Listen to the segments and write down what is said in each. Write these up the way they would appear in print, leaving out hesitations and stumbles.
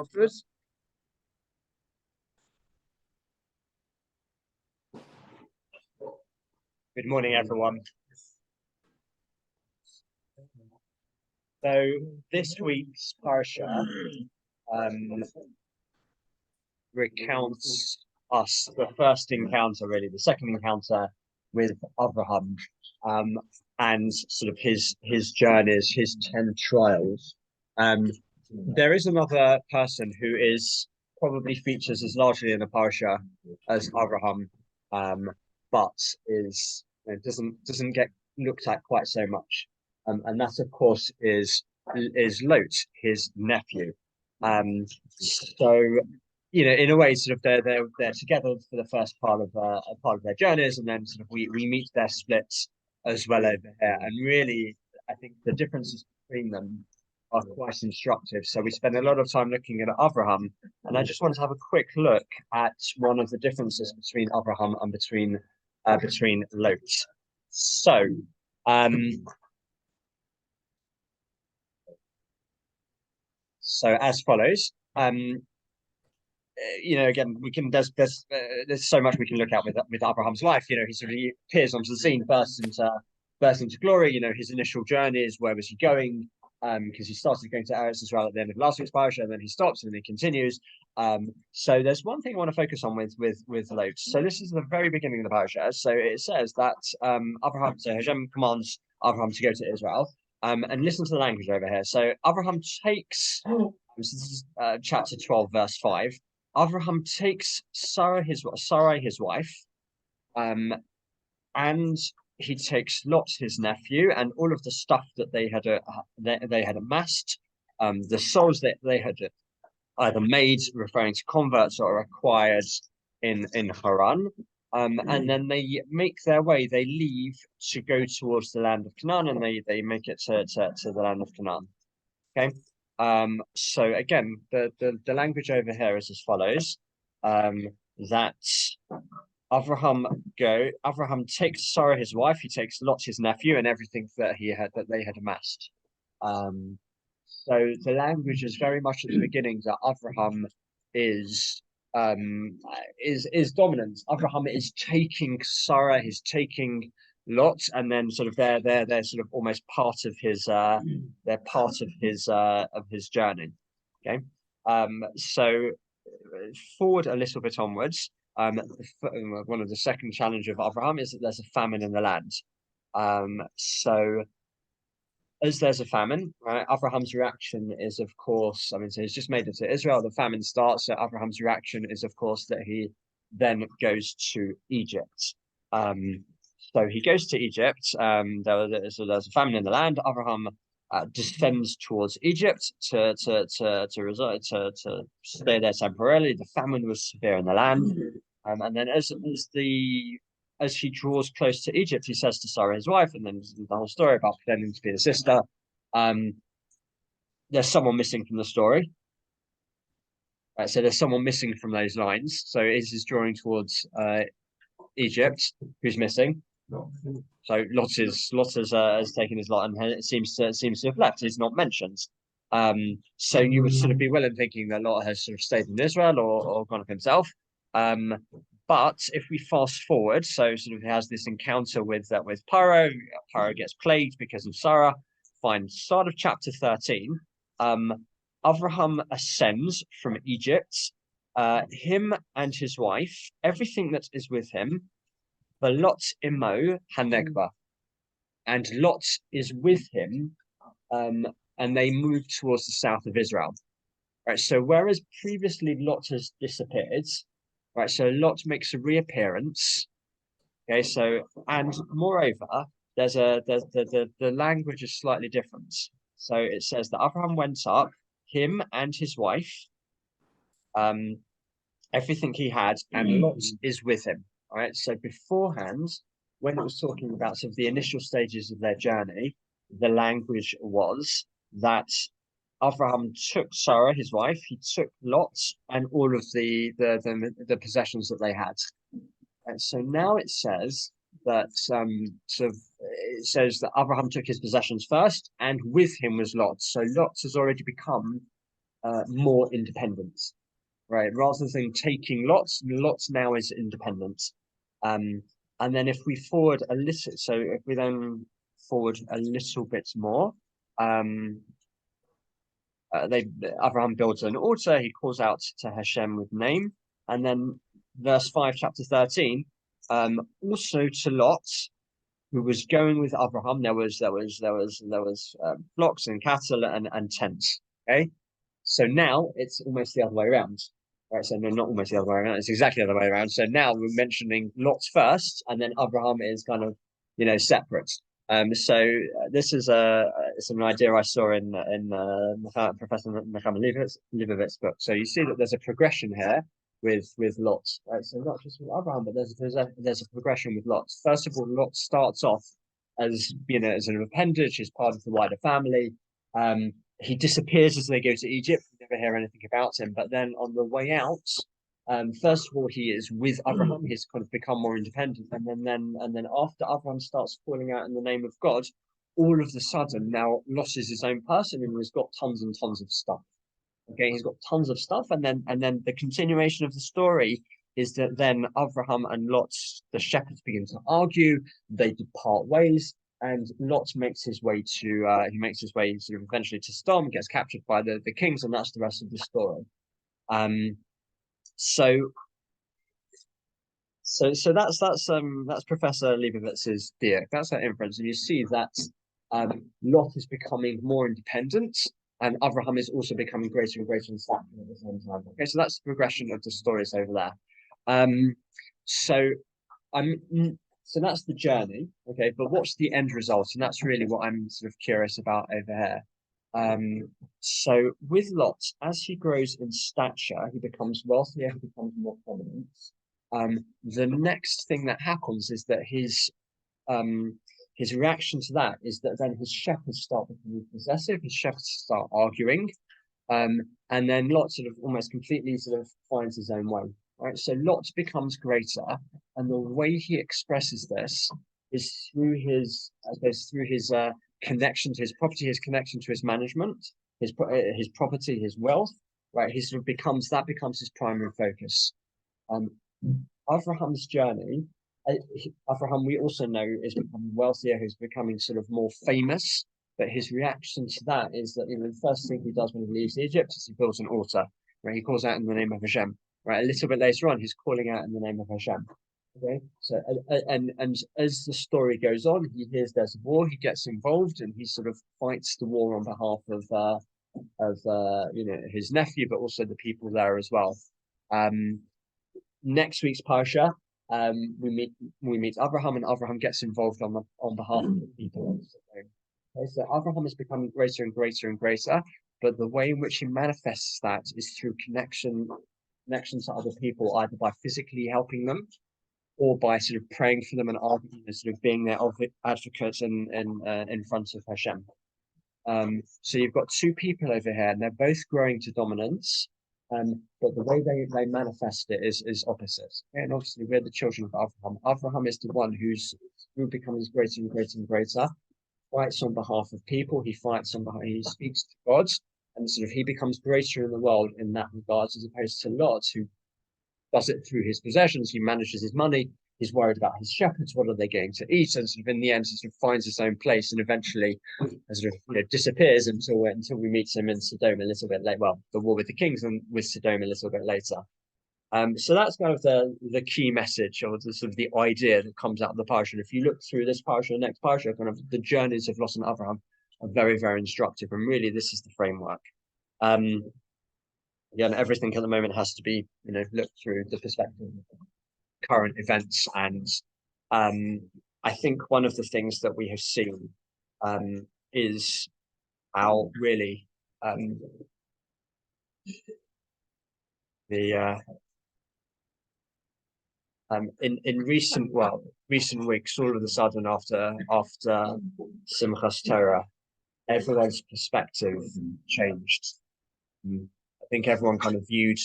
afterwards. Good morning, everyone. So this week's parasha recounts us the first encounter, really, the second encounter with Abraham, and sort of his journeys, his 10 trials. There is another person who is probably features as largely in the parasha as Abraham, but doesn't get looked at quite so much, and that of course is Lot, his nephew. So in a way, sort of they're together for the first part of their journeys, and then sort of we meet their splits as well over here. And really, I think the differences between them are quite instructive. So we spend a lot of time looking at Abraham, and I just want to have a quick look at one of the differences between Abraham and between Lot. So, as follows. Again, we can there's so much we can look at with Abraham's life. He sort of appears onto the scene, bursts into glory. His initial journeys, where was he going? Because he started going to Eretz Israel at the end of last week's parasha, and then he stops and then he continues. So there's one thing I want to focus on with Lot. So this is the very beginning of the parasha. So it says that Hashem commands Abraham to go to Israel. And listen to the language over here. So Abraham takes, this is chapter 12, verse 5. Abraham takes Sarai his wife, and he takes Lot his nephew, and all of the stuff that they had amassed, the souls that they had either made, referring to converts, or acquired in Haran. And then they make their way. They leave to go towards the land of Canaan, and they make it to the land of Canaan. Okay. So again, the language over here is as follows: that Abraham takes Sarah his wife, he takes Lot his nephew, and everything that they had amassed. So the language is very much at the beginning that Abraham is dominant. Abraham is taking Sarah, he's taking Lot, and then sort of they're sort of almost part of his journey. Okay. So forward a little bit onwards. One of the second challenge of Abraham is that there's a famine in the land. So as there's a famine, right, Abraham's reaction is, of course, so he's just made it to Israel, the famine starts, so Abraham's reaction is, of course, that he then goes to Egypt. So he goes to Egypt. There's a famine in the land. Abraham descends towards Egypt to stay there temporarily. The famine was severe in the land, and then as he draws close to Egypt, he says to Sarah, his wife, and then the whole story about pretending to be the sister. There's someone missing from the story. So there's someone missing from those lines. So it is drawing towards Egypt. Who's missing? So Lot has taken his lot, and it seems to have left. He's not mentioned. So you would sort of be well in thinking that Lot has sort of stayed in Israel or gone up himself. But if we fast forward, so sort of he has this encounter with Paro. Paro gets plagued because of Sarah. Fine. Start of chapter 13. Abraham ascends from Egypt. Him and his wife, everything that is with him. The Lot imo Hanegba, and Lot is with him, and they move towards the south of Israel. Right. So whereas previously Lot has disappeared. Right, so Lot makes a reappearance. Okay, so and moreover, the language is slightly different. So it says that Abraham went up, him and his wife, everything he had, and Lot is with him. All right, so beforehand, when it was talking about sort of the initial stages of their journey, the language was that Abraham took Sarah, his wife, he took Lot and all of the possessions that they had. And so now it says that it says that Abraham took his possessions first, and with him was Lot. So Lot has already become more independence, right? Rather than taking lots, lots now is independent. And then if we forward a little, so if we then forward a little bit more, Abraham builds an altar. He calls out to Hashem with name, and then verse 5, chapter 13. Also to Lot, who was going with Abraham. There was flocks and cattle and tents. Okay, so now it's almost the other way around. Right, so no, not almost the other way around. It's exactly the other way around. So now we're mentioning Lot first, and then Abraham is kind of, separate. This is it's an idea I saw in Professor Mohammed Leibovitz's book. So you see that there's a progression here with Lot. Right? So not just with Abraham, but there's a progression with Lot. First of all, Lot starts off as as an appendage, as part of the wider family. He disappears as they go to Egypt. We never hear anything about him. But then on the way out, first of all, he is with Abraham. He's kind of become more independent, and then after Abraham starts calling out in the name of God, all of a sudden now Lot is his own person and he's got tons and tons of stuff. Okay, he's got tons of stuff, and then the continuation of the story is that then Abraham and Lot, the shepherds, begin to argue. They depart ways. And Lot makes his way sort of eventually to Sodom, gets captured by the kings, and that's the rest of the story. So that's Professor Leibovitz's theory. That's that inference, and you see that Lot is becoming more independent, and Abraham is also becoming greater and greater in stature at the same time. Okay, so that's the progression of the stories over there. So that's the journey, okay, but what's the end result? And that's really what I'm sort of curious about over here. So with Lot, as he grows in stature, he becomes wealthier, he becomes more prominent. The next thing that happens is that his reaction to that is that then his shepherds start becoming possessive, his shepherds start arguing, and then Lot sort of almost completely sort of finds his own way. Right, so Lot becomes greater, and the way he expresses this is through his connection to his property, his connection to his management, his property, his wealth. Right, he sort of becomes his primary focus. Abraham's journey. Abraham, we also know, is becoming wealthier. He's becoming sort of more famous. But his reaction to that is that the first thing he does when he leaves Egypt is he builds an altar. Right, he calls out in the name of Hashem. Right, a little bit later on, he's calling out in the name of Hashem. Okay, so and as the story goes on, he hears there's a war, he gets involved, and he sort of fights the war on behalf of his nephew, but also the people there as well. Next week's parsha, we meet Abraham, and Abraham gets involved on behalf of the people. Okay, so Abraham is becoming greater and greater and greater, but the way in which he manifests that is through connection to other people, either by physically helping them or by sort of praying for them and arguing, sort of being their advocates in front of Hashem. So you've got two people over here, and they're both growing to dominance, but the way they manifest it is opposite. Okay? And obviously, we're the children of Abraham. Abraham is the one who becomes greater and greater and greater, fights on behalf of people. He speaks to God. And sort of he becomes greater in the world in that regard, as opposed to Lot, who does it through his possessions. He manages his money. He's worried about his shepherds. What are they going to eat? And sort of in the end, he sort of finds his own place and eventually sort of disappears until we meet him in Sodom a little bit later. Well, the war with the kings and with Sodom a little bit later. So that's kind of the key message, or the sort of the idea that comes out of the parsha. And if you look through this parsha, the next parsha, kind of the journeys of Lot and Abraham are very, very instructive. And really, this is the framework. Again, everything at the moment has to be, looked through the perspective of current events. And I think one of the things that we have seen is how really in recent weeks, all of a sudden after Simchas Torah, everyone's perspective changed. I think everyone kind of viewed,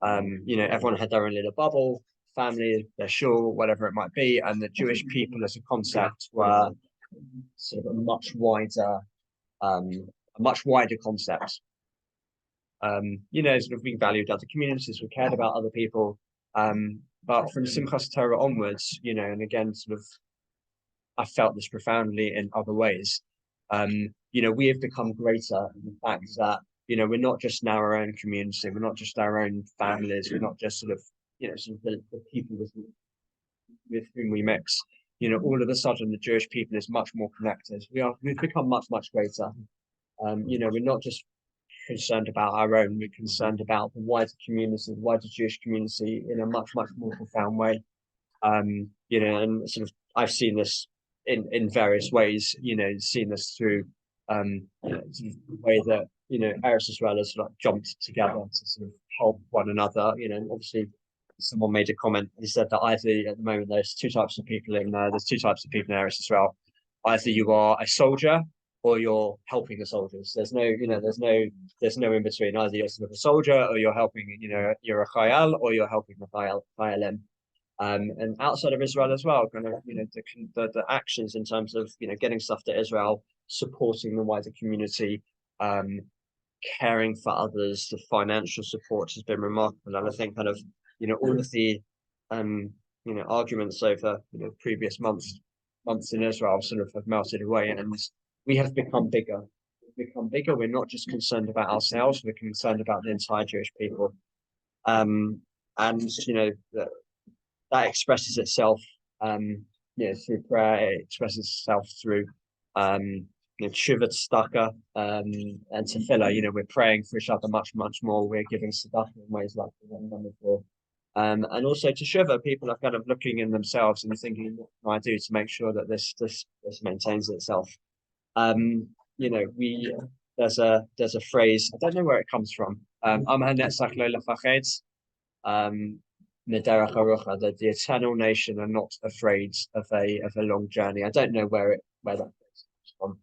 everyone had their own little bubble, family, their shul, whatever it might be, and the Jewish people as a concept were sort of a much wider concept. sort of we valued other communities, we cared about other people. But from Simchas Torah onwards, and again, sort of, I felt this profoundly in other ways. We have become greater in the fact that, we're not just in our own community, we're not just our own families, we're not just sort of, sort of the people with whom we mix. All of a sudden the Jewish people is much more connected. We've become much, much greater. We're not just concerned about our own, we're concerned about the wider community, the wider Jewish community in a much, much more profound way. And sort of I've seen this in various ways, seen this through sort of the way that, Eretz Israel has like jumped together to sort of help one another. Obviously someone made a comment. He said that either at the moment there's two types of people in Eretz Israel. Either you are a soldier or you're helping the soldiers. There's no in between. Either you're sort of a soldier or you're helping, you're a chayal or you're helping the chayalim. And outside of Israel as well, kind of, the actions in terms of, getting stuff to Israel, supporting the wider community, caring for others, the financial support has been remarkable. And I think kind of, all of the, arguments over, previous months in Israel sort of have melted away, and we have become bigger. We've become bigger. We're not just concerned about ourselves, we're concerned about the entire Jewish people. And, that expresses itself, through prayer. It expresses itself through, tshuva, tzedakah, and tefillah. We're praying for each other much, much more. We're giving tzedakah in ways like we've never done before. And also teshuva, people are kind of looking in themselves and thinking, what can I do to make sure that this maintains itself? There's a phrase, I don't know where it comes from. That the eternal nation are not afraid of a long journey. I don't know where that comes from.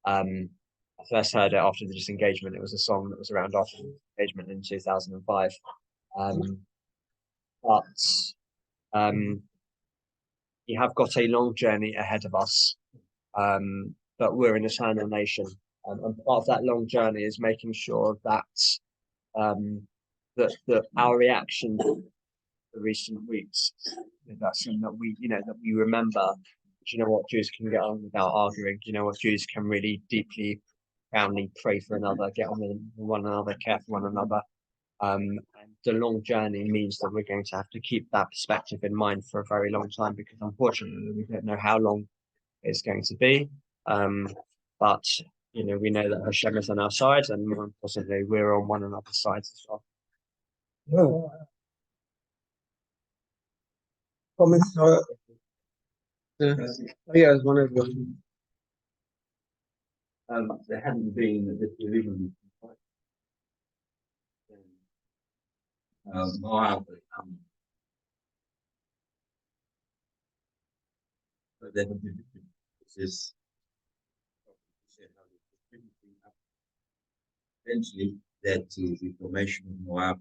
I first heard it after the disengagement. It was a song that was around after the disengagement in 2005. But you have got a long journey ahead of us. But we're an eternal nation, and part of that long journey is making sure that that our reaction the recent weeks. That's something that we remember. Do you know what, Jews can get on without arguing? Do you know what, Jews can really deeply, profoundly pray for another, get on with one another, care for one another. And the long journey means that we're going to have to keep that perspective in mind for a very long time, because unfortunately we don't know how long it's going to be. But we know that Hashem is on our side, and more importantly, we're on one another's sides as well. Oh. Comments? Yeah, one of them. There hadn't been this division. Is eventually led to the formation of Moab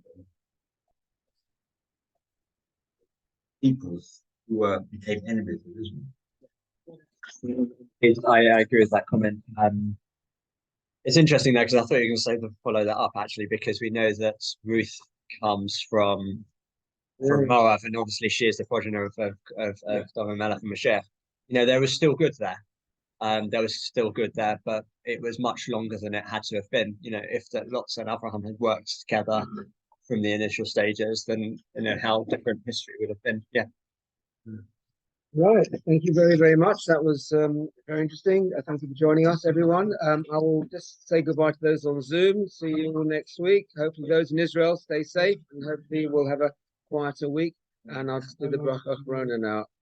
peoples who became enemies of Israel. I agree with that comment. It's interesting though, because I thought you were going to say to follow that up actually, because we know that Ruth comes from Moab, and obviously she is the progenitor of David Melech and Mashiach. There was still good there. But it was much longer than it had to have been. If Lot and Abraham had worked together from the initial stages, then how different history would have been. Yeah. Right. Thank you very, very much. That was very interesting. Thank you for joining us, everyone. I will just say goodbye to those on Zoom. See you all next week. Hopefully those in Israel stay safe, and hopefully we'll have a quieter week. And I'll just do the bracha corona now.